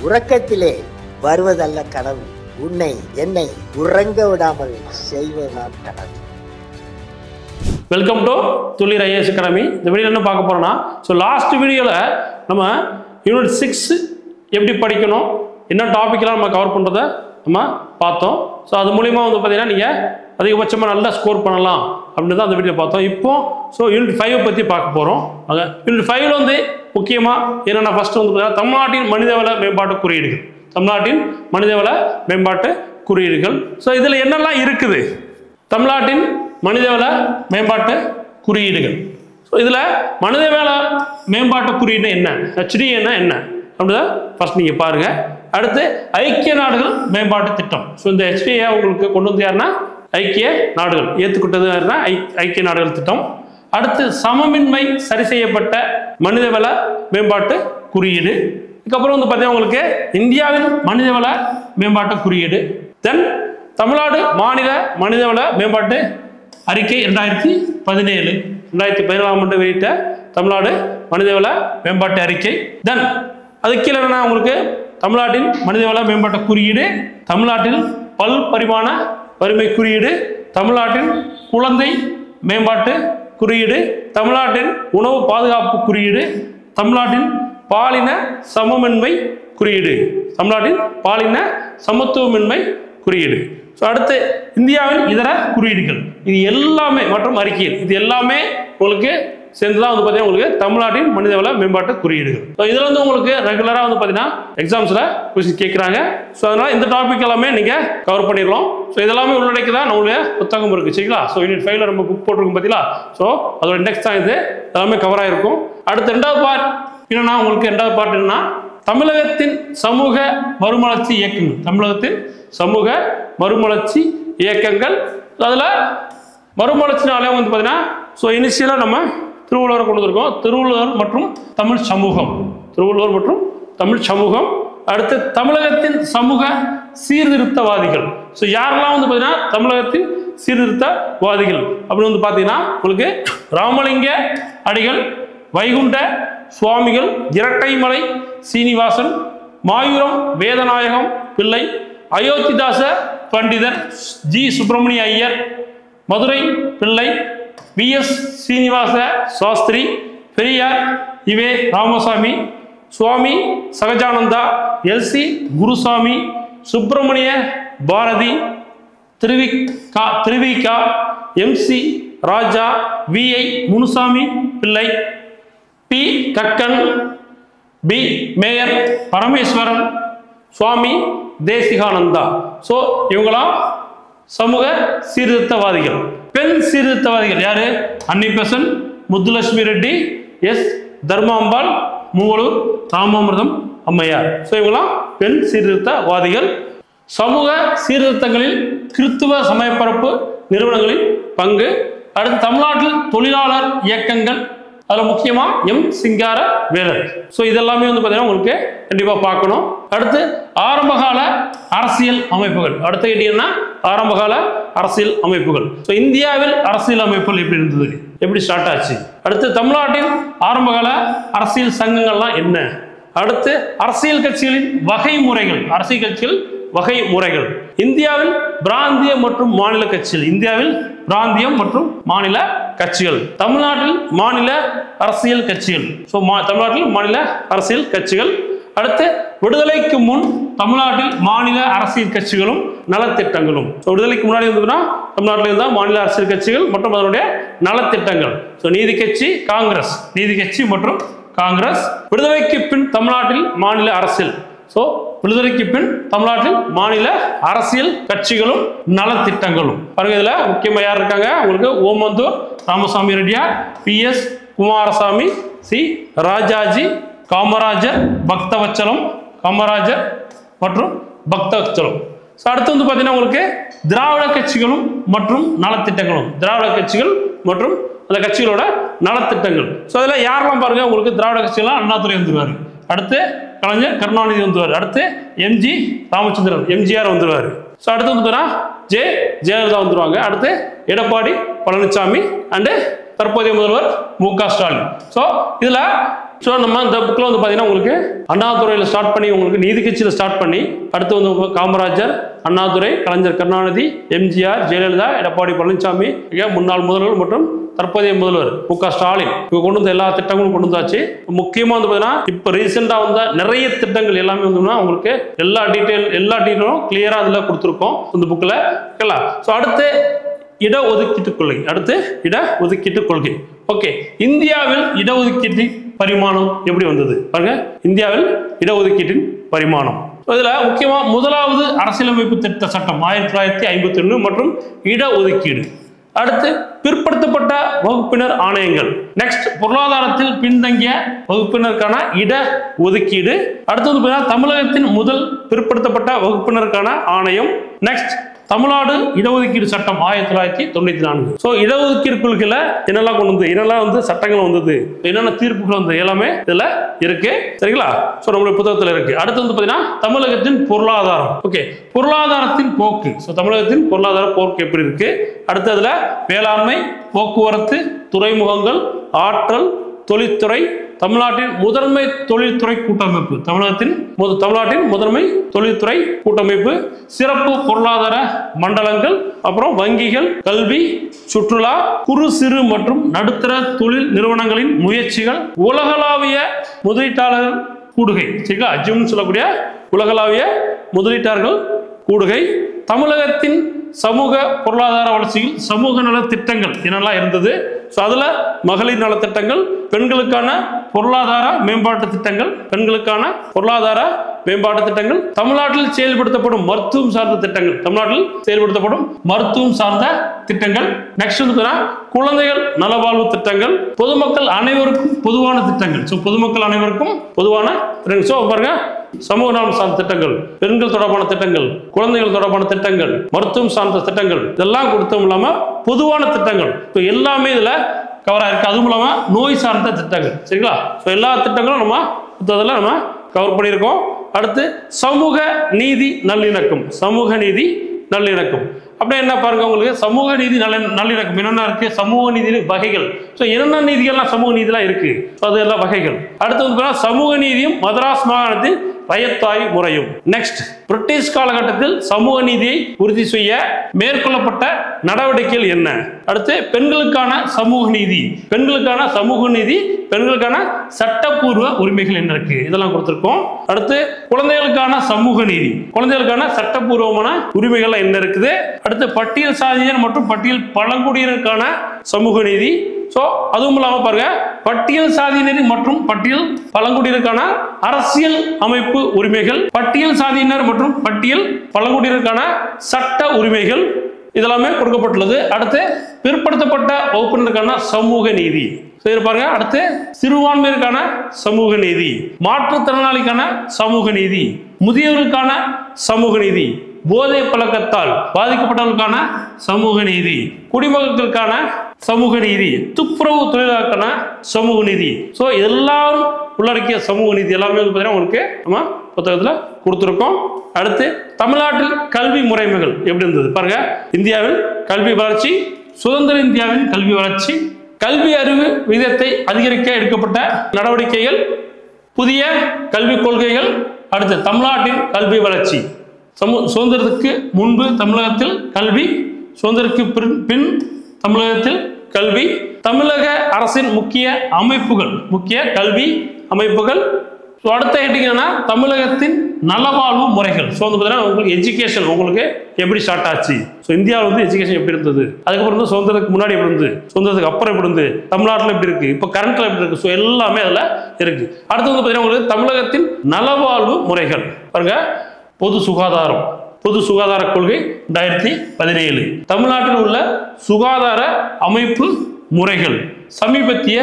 உறக்கத்திலே வருவதல்ல கனவு, உன்னை என்னை உறங்க விடாமல் செய்வதுதான் கனவு. வெல்கம் டு துளிர் ஐஏஎஸ் அகாடமி. இந்த வீடியோ என்ன பார்க்க போறோம்னா, லாஸ்ட் வீடியோவில் நம்ம யூனிட் 6 எப்படி படிக்கணும், என்ன டாபிக்லாம் நம்ம கவர் பண்ணுறதை நம்ம பார்த்தோம். ஸோ அது மூலிமா பார்த்தீங்கன்னா நீங்கள் அதிகபட்சமாக நல்லா ஸ்கோர் பண்ணலாம் அப்படின்னு தான் அந்த வீடியோ பார்த்தோம். இப்போ யூனிட் 5 பற்றி பார்க்க போகிறோம். யூனிட் 5ல் முக்கியமாக என்னென்ன ஃபஸ்ட்டு பார்த்தீங்கன்னா தமிழ்நாட்டின் மனிதவள மேம்பாட்டு குறியீடுகள். தமிழ்நாட்டின் மனிதவள மேம்பாட்டு குறியீடுகள். ஸோ இதில் என்னெல்லாம் இருக்குது, தமிழ்நாட்டின் மனிதவள மேம்பாட்டு குறியீடுகள். ஸோ இதில் மனிதவள மேம்பாட்டு குறியீடு என்ன, HDA என்ன அப்படிதான் ஃபர்ஸ்ட் நீங்கள் பாருங்கள். அடுத்து ஐக்கிய நாடுகள் மேம்பாட்டு திட்டம். ஸோ இந்த HDA உங்களுக்கு கொண்டு வந்து யாருன்னா ஐக்கிய நாடுகள் ஏற்றுக்கிட்டது யாருன்னா ஐக்கிய நாடுகள் திட்டம். அடுத்து சமமின்மை சரி செய்யப்பட்ட மனிதவள மேம்பாட்டு குறியீடு. இதுக்கப்புறம் பார்த்தீங்கன்னா உங்களுக்கு இந்தியாவின் மனிதவள மேம்பாட்டு குறியீடு. தென் தமிழ்நாடு மாநில மனிதவள மேம்பாட்டு அறிக்கை 2017 2017ஆம் ஆண்டு வெளியிட்ட தமிழ்நாடு மனிதவள மேம்பாட்டு அறிக்கை. தென் அது கீழே என்ன உங்களுக்கு தமிழ்நாட்டின் மனிதவள மேம்பாட்டு குறியீடு, தமிழ்நாட்டில் பல்பரிமாண வறுமை குறியீடு, தமிழ்நாட்டின் குழந்தை மேம்பாட்டு குறியீடு, தமிழ்நாட்டின் உணவு பாதுகாப்பு குறியீடு, தமிழ்நாட்டின் பாலின சமமின்மை குறியீடு, தமிழ்நாட்டின் பாலின சமத்துவமின்மை குறியீடு. ஸோ அடுத்து இந்தியாவின் இதர குறியீடுகள். இது எல்லாமே மற்றும் அறிக்கையில் இது எல்லாமே உங்களுக்கு சேர்ந்து தான் பார்த்தீங்கன்னா உங்களுக்கு தமிழ்நாட்டின் மனிதவள மேம்பாட்டு குறியீடுகள். ஸோ இதில் உங்களுக்கு ரெகுலராக பார்த்தீங்கன்னா எக்ஸாம்ஸில் கொஸ்டின் கேட்குறாங்க. ஸோ அதனால் இந்த டாபிக் எல்லாமே நீங்கள் கவர் பண்ணிடலாம். ஸோ இதெல்லாமே உள்ளடக்கி தான் நம்மளுடைய புத்தகம் இருக்குது, சரிங்களா? ஸோ யூனிட் 5ல் நம்ம புக் போட்டிருக்கோம் பார்த்தீங்களா? ஸோ அதோட இண்டெக்ஸ் தான் இது, எல்லாமே கவர் ஆகிருக்கும். அடுத்து ரெண்டாவது பார்ட் என்னன்னா, உங்களுக்கு ரெண்டாவது பார்ட் என்னன்னா தமிழகத்தின் சமூக மறுமலர்ச்சி இயக்கங்கள். தமிழகத்தின் சமூக மறுமலர்ச்சி இயக்கங்கள். அதில் மறுமலர்ச்சினாலே பார்த்தீங்கன்னா இனிஷியலாக நம்ம திருவள்ளுவரை கொண்டு வந்திருக்கோம். திருவள்ளுவர் மற்றும் தமிழ் சமூகம், திருவள்ளுவர் மற்றும் தமிழ் சமூகம். அடுத்து தமிழகத்தின் சமூக சீர்திருத்தவாதிகள். ஸோ யாரெல்லாம் பார்த்தீங்கன்னா தமிழகத்தின் சீர்திருத்தவாதிகள் அப்படின்னு பார்த்தீங்கன்னா உங்களுக்கு ராமலிங்க அடிகள், வைகுண்ட சுவாமிகள், இரட்டைமலை சீனிவாசன், மாயூரம் வேதநாயகம் பிள்ளை, அயோத்திதாச பண்டிதர், ஜி சுப்பிரமணிய ஐயர், மதுரை பிள்ளை, VS சீனிவாச சாஸ்திரி, பெரியார் இவே ராமசாமி, சுவாமி சகஜானந்தா, LC குருசாமி, சுப்பிரமணிய பாரதி, திருவிகா, MC ராஜா, VI Munusamy Pillai, P Kakkan, B mayor Parameswaran, Swami Desikananda. So இவங்களாம் சமூக சீர்திருத்தவாதிகள். பெண் சீர்திருத்தவாதிகள் யாரு? அன்னி பெசன்ட், முத்துலட்சுமி ரெட்டி, S தர்மாம்பாள், மூவலூர் ராமாமிர்தம் அம்மையார். ஸோ இவங்களாம் பெண் சீர்திருத்தவாதிகள். சமூக சீர்திருத்தங்களில் கிறித்துவ சமயப்பரப்பு நிறுவனங்களின் பங்கு. அடுத்து தமிழ்நாட்டில் தொழிலாளர் இயக்கங்கள், அதில் முக்கியமாக M சிங்கார வேலர். ஸோ இதெல்லாமே பார்த்தீங்கன்னா உங்களுக்கு கண்டிப்பாக பார்க்கணும். அடுத்து ஆரம்பகால அரசியல் அமைப்புகள். அடுத்த கேட்டீங்கன்னா ஆரம்பகால அரசியல் அமைப்புகள். ஸோ இந்தியாவில் அரசியல் அமைப்புகள் எப்படி இருந்தது, எப்படி ஸ்டார்ட் ஆச்சு. அடுத்து தமிழ்நாட்டின் ஆரம்பகால அரசியல் சங்கங்கள்லாம் என்ன. அடுத்து அரசியல் கட்சிகளின் வகைமுறைகள், அரசியல் கட்சிகள் வகைமுறைகள். இந்தியாவில் பிராந்திய மற்றும் மாநில கட்சிகள், இந்தியாவில் பிராந்தியம் மற்றும் மாநில கட்சிகள். தமிழ்நாட்டில் மாநில அரசியல் கட்சிகள். ஸோ தமிழ்நாட்டில் மாநில அரசியல் கட்சிகள். அடுத்து விடுதலைக்கு முன் தமிழ்நாட்டில் மாநில அரசியல் கட்சிகளும் நலத்திட்டங்களும். ஸோ விடுதலைக்கு முன்னாடி இருந்ததுன்னா தமிழ்நாட்டில் இருந்தால் மாநில அரசியல் கட்சிகள் மற்றும் அதனுடைய நலத்திட்டங்கள். ஸோ நீதி கட்சி, காங்கிரஸ், நீதி கட்சி மற்றும் காங்கிரஸ். விடுதலைக்கு பின் தமிழ்நாட்டில் மாநில அரசியல். ஸோ விடுதலைக்கு பின் தமிழ்நாட்டில் மாநில அரசியல் கட்சிகளும் நலத்திட்டங்களும். பாருங்க, இதுல முக்கியமா யார் இருக்காங்க உங்களுக்கு? ஓமந்தூர் ராமசாமி ரெட்டியார், PS குமாரசாமி, C ராஜாஜி, காமராஜர், பக்தவச்சலம், காமராஜர் மற்றும் பக்தவச்சலம். ஸோ அடுத்து பார்த்தீங்கன்னா உங்களுக்கு திராவிட கட்சிகளும் மற்றும் நலத்திட்டங்களும், திராவிட கட்சிகள் மற்றும் அந்த கட்சிகளோட நலத்திட்டங்கள். ஸோ அதில் யாரெல்லாம் பாருங்க உங்களுக்கு திராவிட கட்சிகள்லாம் அண்ணாதுரை வந்துருவார். அடுத்து கலைஞர் கருணாநிதி வந்துருவார். அடுத்து MG ராமச்சந்திரன், MGR வந்துருவார். ஸோ அடுத்து பார்த்தீங்கன்னா ஜெயலலிதா வந்துருவாங்க. அடுத்து எடப்பாடி பழனிசாமி அண்டு தற்போதைய முதல்வர் மு க ஸ்டாலின். ஸோ இதில் ஸோ நம்ம இந்த புக்கில் வந்து பார்த்தீங்கன்னா உங்களுக்கு அண்ணாதுரையில் ஸ்டார்ட் பண்ணி உங்களுக்கு நீதி கட்சியில் ஸ்டார்ட் பண்ணி அடுத்து வந்து காமராஜர், அண்ணாதுரை, கலைஞர் கருணாநிதி, எம்ஜிஆர், ஜெயலலிதா, எடப்பாடி பழனிசாமி, முன்னாள் முதல்வர் மற்றும் தற்போதைய முதல்வர் மு.க. ஸ்டாலின் இவங்க கொண்டு வந்த எல்லா திட்டங்களும் கொண்டு வந்தாச்சு. முக்கியமாக வந்து பார்த்தீங்கன்னா இப்போ ரீசெண்டாக வந்த நிறைய திட்டங்கள் எல்லாமே வந்து உங்களுக்கு எல்லா டீட்டெயிலும் கிளியராக அதில் கொடுத்துருக்கோம் இந்த புக்கில். ஓகேங்களா? ஸோ அடுத்து இடஒதுக்கீட்டு கொள்கை. அடுத்து இடஒதுக்கீட்டு கொள்கை. ஓகே, இந்தியாவில் இடஒதுக்கீட்டின் பரிமாணம் எப்படி வந்தது பாருங்க. இந்தியாவில் இடஒதுக்கீட்டின் பரிமாணம் இதுல முக்கியமா முதலாவது அரசியலமைப்பு திருத்த சட்டம் 1951 மற்றும் இடஒதுக்கீடு. அடுத்து பிற்படுத்தப்பட்ட வகுப்பினர் ஆணையங்கள். நெக்ஸ்ட் பொருளாதாரத்தில் பின்தங்கிய வகுப்பினருக்கான இட ஒதுக்கீடு. அடுத்தது தமிழகத்தின் முதல் பிற்படுத்தப்பட்ட வகுப்பினருக்கான ஆணையம். நெக்ஸ்ட் தமிழ்நாடு இடஒதுக்கீடு சட்டம் 1994. ஸோ இடஒதுக்கீடு கொள்கையில என்னெல்லாம் கொண்டு வந்து என்னெல்லாம் வந்து சட்டங்கள் வந்தது, என்னென்ன தீர்ப்புகள் வந்து எல்லாமே இதுல இருக்கு. சரிங்களா? ஸோ நம்மளுடைய புத்தகத்தில் இருக்கு. அடுத்து வந்து பார்த்தீங்கன்னா தமிழகத்தின் பொருளாதாரம். ஓகே, பொருளாதாரத்தின் போக்கு. ஸோ தமிழகத்தின் பொருளாதார போக்கு எப்படி இருக்கு. அடுத்ததுல வேளாண்மை, போக்குவரத்து, துறைமுகங்கள், ஆற்றல், தொழில்துறை, தமிழ்நாட்டின் முதன்மை தொழில்துறை கூட்டமைப்பு, தமிழ்நாட்டின் முதன்மை தொழில்துறை கூட்டமைப்பு, சிறப்பு பொருளாதார மண்டலங்கள், அப்புறம் வங்கிகள், கல்வி, சுற்றுலா, குறு சிறு மற்றும் நடுத்தர தொழில் நிறுவனங்களின் முயற்சிகள், உலகளாவிய முதலீட்டாளர்கள் கூடுகை. சரிங்களா? அஜிம்னு சொல்லக்கூடிய உலகளாவிய முதலீட்டாளர்கள் கூடுகை, தமிழகத்தின் சமூக பொருளாதார வளர்ச்சியில் சமூக நல திட்டங்கள் என்னெல்லாம் இருந்தது. ஸோ அதில் மகளிர் நலத்திட்டங்கள், பெண்களுக்கான பொருளாதார மேம்பாட்டு திட்டங்கள், தமிழ்நாட்டில் செயல்படுத்தப்படும் மருத்துவம் சார்ந்த திட்டங்கள், நெக்ஸ்ட் வந்து குழந்தைகள் நலவாழ்வு திட்டங்கள், பொதுமக்கள் அனைவருக்கும் பொதுவான திட்டங்கள். ஸோ பொதுமக்கள் அனைவருக்கும் பொதுவான திட்டங்கள். ஸோ பாருங்க, சமூக நலம் சார்ந்த திட்டங்கள், பெண்கள் தொடர்பான திட்டங்கள், குழந்தைகள் தொடர்பான திட்டங்கள், மருத்துவம் சார்ந்த திட்டங்கள், இதெல்லாம் கொடுத்தோம் இல்லாம பொதுவான திட்டங்கள் எல்லாமே இதுல கவர் ஆயிருக்கு. அதுவும் இல்லாம நோய் சார்ந்த திட்டங்கள். சரிங்களா? ஸோ எல்லா திட்டங்களும் நம்ம கவர் பண்ணியிருக்கோம். அடுத்து சமூக நீதி நல்லிணக்கம். அப்படியே என்ன பாருங்க, உங்களுக்கு சமூக நீதி நல்லிணக்கம் என்னென்ன இருக்கு, சமூக நீதி வகைகள். ஸோ என்னென்ன நீதிகள்லாம் சமூக நீதிலாம் இருக்கு, அது எல்லாம் வகைகள். அடுத்து வந்து சமூக நீதியும் மதராஸ் மாகாணத்தில் ரயத்தாய் முறையும். நெக்ஸ்ட் பிரிட்டிஷ் காலகட்டத்தில் சமூக நீதியை உறுதி செய்ய மேற்கொள்ளப்பட்ட நடவடிக்கைகள் என்ன. அடுத்து பெண்களுக்கான சமூக நீதி, பெண்களுக்கான சட்டப்பூர்வ உரிமைகள் என்ன இருக்கு, இதெல்லாம் கொடுத்திருக்கோம். அடுத்து குழந்தைகளுக்கான சமூக நீதி, குழந்தைகளுக்கான சட்டப்பூர்வமான உரிமைகள் என்ன இருக்குது. அடுத்து பட்டியல் சாதியினர் மற்றும் பட்டியல் பழங்குடியினருக்கான சமூக நீதி. ஸோ அதுவும் இல்லாமல் பாருங்க, பட்டியல் சாதியினர் மற்றும் பட்டியல் பழங்குடியினருக்கான அரசியல் அமைப்பு உரிமைகள், பட்டியல் சாதியினர் மற்றும் பட்டியல் பழங்குடியினருக்கான சட்ட உரிமைகள் இதெல்லாமே கொடுக்கப்பட்டுள்ளது. அடுத்து பிற்படுத்தப்பட்ட வகுப்பினருக்கான சமூக நீதி பாருங்க. அடுத்து சிறுபான்மையினருக்கான சமூக நீதி, மாற்றுத்திறனாளிக்கான சமூக நீதி, முதியவர்களுக்கான சமூக நீதி, போதை பழக்கத்தால் பாதிக்கப்பட்டவர்களுக்கான சமூக நீதி, குடிமக்களுக்கான சமூக நீதி, துப்புரவு தொழிலாளருக்கான சமூக நீதி. ஸோ இதெல்லாம் உள்ளடக்கிய சமூக நீதி எல்லாமே பார்த்தீங்கன்னா உங்களுக்கு நம்ம புத்தகத்தில் கொடுத்துருக்கோம். அடுத்து தமிழ்நாட்டில் கல்வி முறைமைகள் எப்படி இருந்தது பாருங்க. இந்தியாவில் கல்வி வளர்ச்சி, சுதந்திர இந்தியாவின் கல்வி வளர்ச்சி, கல்வி அறிவு விகிதத்தை அதிகரிக்க எடுக்கப்பட்ட நடவடிக்கைகள், புதிய கல்விக் கொள்கைகள். அடுத்து தமிழ்நாட்டின் கல்வி வளர்ச்சி, சுதந்திரத்துக்கு முன்பு தமிழகத்தில் கல்வி, சுதந்திரத்துக்கு பின் தமிழகத்தில் கல்வி, தமிழக அரசின் முக்கிய கல்வி அமைப்புகள். அடுத்த ஹெட்டிங் தமிழகத்தின் நலவாழ்வு முறைகள். ஸோ வந்து பார்த்தீங்கன்னா உங்களுக்கு எஜுகேஷன் உங்களுக்கு எப்படி ஸ்டார்ட் ஆச்சு, ஸோ இந்தியாவில் வந்து எஜுகேஷன் எப்படி இருந்தது, அதுக்கப்புறம் வந்து சுதந்திரத்துக்கு முன்னாடி எப்படி இருந்தது, சுதந்திரத்துக்கு அப்புறம் எப்படி இருந்து, தமிழ்நாட்டில் எப்படி இருக்கு, இப்போ கரண்ட்ல எப்படி இருக்கு. ஸோ எல்லாமே அதில் இருக்கு. அடுத்து வந்து பார்த்தீங்கன்னா உங்களுக்கு தமிழகத்தின் நலவாழ்வு முறைகள் பாருங்க. பொது சுகாதார கொள்கை 2017, தமிழ்நாட்டில் உள்ள சுகாதார அமைப்பு முறைகள், சமீபத்திய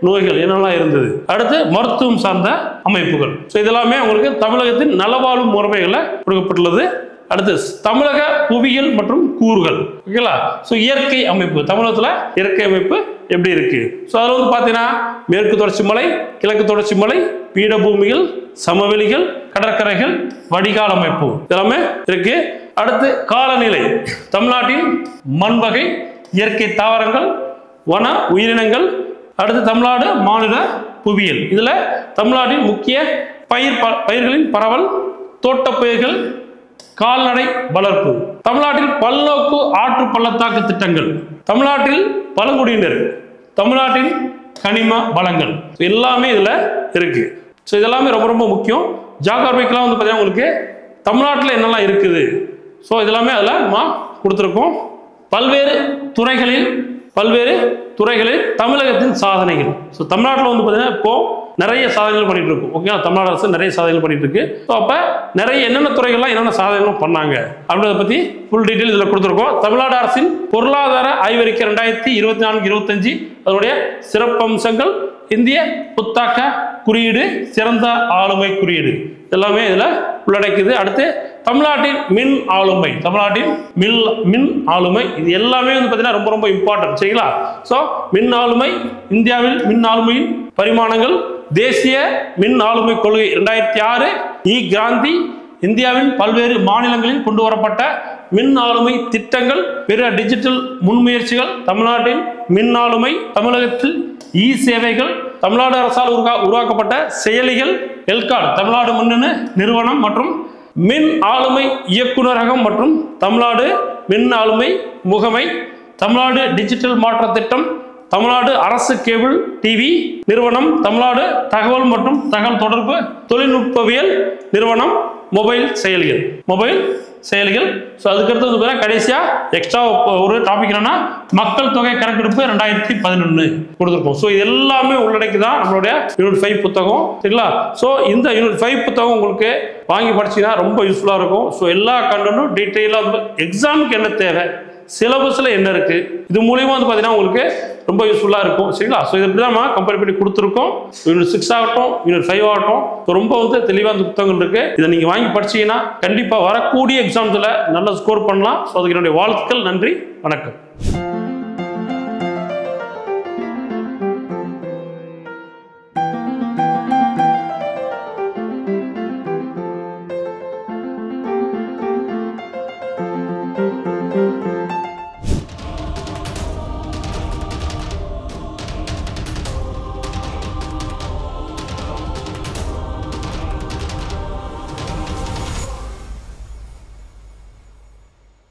நோய்கள் என்னெல்லாம் இருந்தது, அடுத்து மருத்துவம் சார்ந்த அமைப்புகள். ஸோ இதெல்லாமே உங்களுக்கு தமிழகத்தின் நலவாழ்வு முறைகளை கொடுக்கப்பட்டுள்ளது. அடுத்து தமிழக புவியியல் மற்றும் கூறுகள். ஓகேங்களா? ஸோ இயற்கை அமைப்பு, தமிழகத்தில் இயற்கை அமைப்பு எப்படி இருக்கு. ஸோ அதில் வந்து பார்த்தீங்கன்னா மேற்கு தொடர்ச்சி மலை, கிழக்கு தொடர்ச்சி மலை, பீடபூமிகள், சமவெளிகள், கடற்கரைகள், வடிகால் அமைப்பு இதெல்லாமே இருக்கு. அடுத்து காலநிலை, தமிழ்நாட்டின் மண் வகை, இயற்கை தாவரங்கள், வன உயிரினங்கள். அடுத்து தமிழ்நாடு மாநில புவியியல். இதுல தமிழ்நாட்டின் முக்கிய பயிர்களின் பரவல், தோட்டப்பயிர்கள், கால்நடை வளர்ப்பு, தமிழ்நாட்டில் பல்நோக்கு ஆற்று பள்ளத்தாக்கு திட்டங்கள், தமிழ்நாட்டில் பழங்குடியினர், தமிழ்நாட்டின் கனிம வளங்கள் எல்லாமே இதுல இருக்கு. ஸோ இதெல்லாமே ரொம்ப ரொம்ப முக்கியம். ஜியோகிராஃபிக்கெல்லாம் வந்து பார்த்தீங்கன்னா உங்களுக்கு தமிழ்நாட்டில் என்னெல்லாம் இருக்குது, ஸோ இதெல்லாமே அதில் நம்ம கொடுத்துருக்கோம். பல்வேறு துறைகளில் தமிழகத்தின் சாதனைகள். ஸோ தமிழ்நாட்டில் வந்து பார்த்தீங்கன்னா இப்போ நிறைய சாதனைகள் பண்ணிட்டு இருக்கும். ஓகே, தமிழ்நாடு அரசு நிறைய சாதனைகள் பண்ணிட்டு இருக்கு. ஸோ அப்போ நிறைய என்னென்ன துறைகள்லாம் என்னென்ன சாதனைகள் பண்ணாங்க அப்படின்றத பற்றி ஃபுல் டீட்டெயில் இதில் கொடுத்துருக்கோம். தமிழ்நாடு அரசின் பொருளாதார ஆய்வறிக்கை 2024-25 அதனுடைய சிறப்பம்சங்கள், இந்திய புத்தாக்க குறியீடு, சிறந்த ஆளுமை குறியீடு எல்லாமே இதில் உள்ளடக்குது. அடுத்து தமிழ்நாட்டின் மின் ஆளுமை இது எல்லாமே வந்து பார்த்தீங்கன்னா ரொம்ப ரொம்ப இம்பார்ட்டன்ட். சரிங்களா? ஸோ மின் ஆளுமை, இந்தியாவில் மின் ஆளுமையின் பரிமாணங்கள், தேசிய மின் ஆளுமை கொள்கை 2006, கிராந்தி, இந்தியாவின் பல்வேறு மாநிலங்களில் கொண்டு வரப்பட்ட மின் ஆளுமை திட்டங்கள், பிற டிஜிட்டல் முன்முயற்சிகள், தமிழ்நாட்டின் மின் ஆளுமை, தமிழகத்தில் சேவைகள், தமிழ்நாடு அரசால் உருவாக்கப்பட்ட செயலிகள், எல்கார்டு தமிழ்நாடு மின்னணு நிறுவனம் மற்றும் மின் ஆளுமை இயக்குநரகம் மற்றும் தமிழ்நாடு மின் ஆளுமை முகமை, தமிழ்நாடு டிஜிட்டல் மாற்ற திட்டம், தமிழ்நாடு அரசு கேபிள் டிவி நிறுவனம், தமிழ்நாடு தகவல் மற்றும் தகவல் தொடர்பு தொழில்நுட்பவியல் நிறுவனம், மொபைல் செயலிகள். ஸோ அதுக்கடுத்து வந்து கடைசியாக எக்ஸ்ட்ரா ஒரு டாபிக் என்னன்னா மக்கள் தொகை கணக்கெடுப்பு 2011 கொடுத்துருக்கோம். ஸோ இது எல்லாமே உள்ளடக்கி தான் நம்மளுடைய யூனிட் 5 புத்தகம். சரிங்களா? ஸோ இந்த யூனிட் 5 புத்தகம் உங்களுக்கு வாங்கி படிச்சீங்கன்னா ரொம்ப யூஸ்ஃபுல்லாக இருக்கும். ஸோ எல்லா கண்டனும் டீட்டெயிலாக எக்ஸாமுக்கு என்ன தேவை, சிலபஸில் என்ன இருக்குது, இது மூலியமாக வந்து பார்த்தீங்கன்னா உங்களுக்கு ரொம்ப யூஸ்ஃபுல்லாக இருக்கும். சரிங்களா? ஸோ இது இப்படி தான் நம்ம கம்பேர் பண்ணி கொடுத்துருக்கோம். யூனிட் 6 ஆகட்டும், யூனிட் 5 ஆகட்டும், ஸோ ரொம்ப வந்து தெளிவாக அந்த புத்தகங்கள் இருக்குது. இதை நீங்கள் வாங்கி படிச்சீங்கன்னா கண்டிப்பாக வரக்கூடிய எக்ஸாம்ஸில் நல்ல ஸ்கோர் பண்ணலாம். ஸோ அதுக்கு என்னுடைய வாழ்த்துக்கள். நன்றி, வணக்கம்.